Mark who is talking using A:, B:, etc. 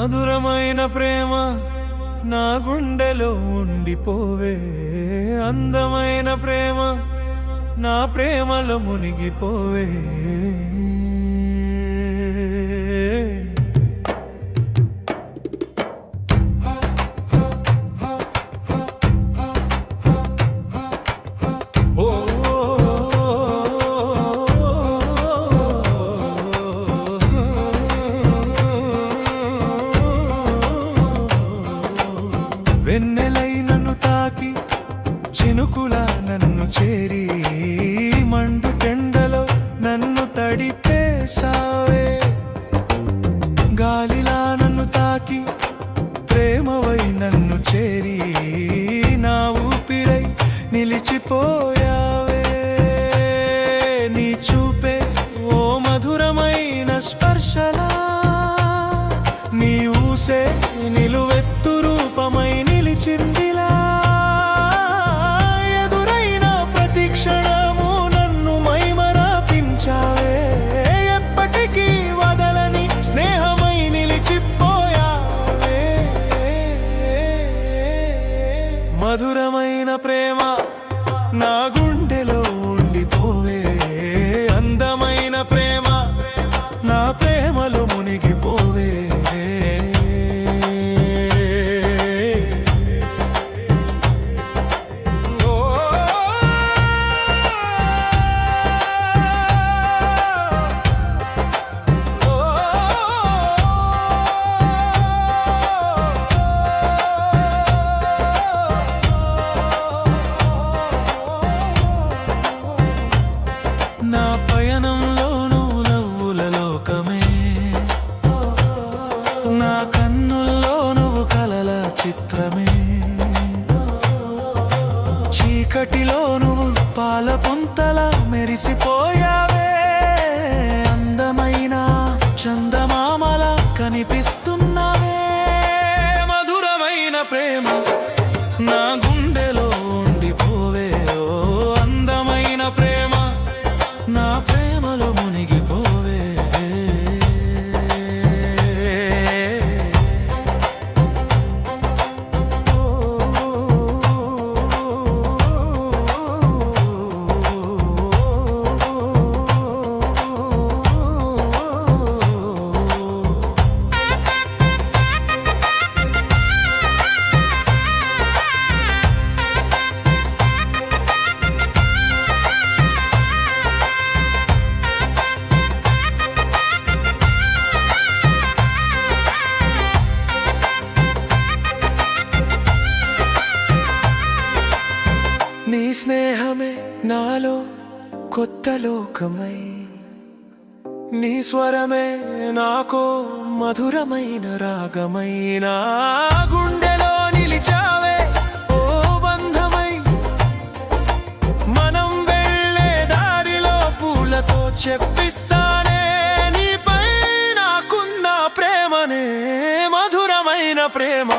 A: మధురమైన ప్రేమ నా గుండెలో ఉండిపోవే, అందమైన ప్రేమ నా ప్రేమలో మునిగిపోవే. వెన్నెలై నన్ను తాకి చినుకులా నన్ను చేరి మండు టెండలో నన్ను తడిపేసావే. గాలిలా నన్ను తాకి ప్రేమవై నన్ను చేరి నా ఊపిరై నిలిచిపోయావే. నీ చూపే ఓ మధురమైన స్పర్శలా, నీ ఊసే నిలువెత్తు రూపమై నిలిచిందిలా. ఎదురైన ప్రతి క్షణము నన్ను మైమరపించావే, ఎప్పటికీ వదలని స్నేహమై నిలిచిపోయావే. మధురమైన ప్రేమ నా గుండెలో ఉండిపోవే, అందమైన ప్రేమ నా ప్రేమలో మునిగిపోవే. నా పయనంలోనూ నవ్వుల లోకమే, నా కన్నుల్లో నువ్వు కలల చిత్రమే. చీకటిలో నువ్వు పాల పుంతల మెరిసిపోయావే, అందమైన చందమామల కనిపిస్తున్నావే. మధురమైన ప్రేమ నా గుండెలో ఉండిపోవే, ఓ అందమైన ప్రేమ నా ప్రేమలో మునిగిపోవే. నీ స్నేహమే నాలో కొత్త లోకమై, నీ స్వరమే నాకో మధురమైన రాగమై. నా గుండెలో నిలిచావే ఓ బంధమై, మనం వెళ్ళే దారిలో పూలతో చెప్పిస్తానే నీపై నాకున్న ప్రేమనే. మధురమైన ప్రేమ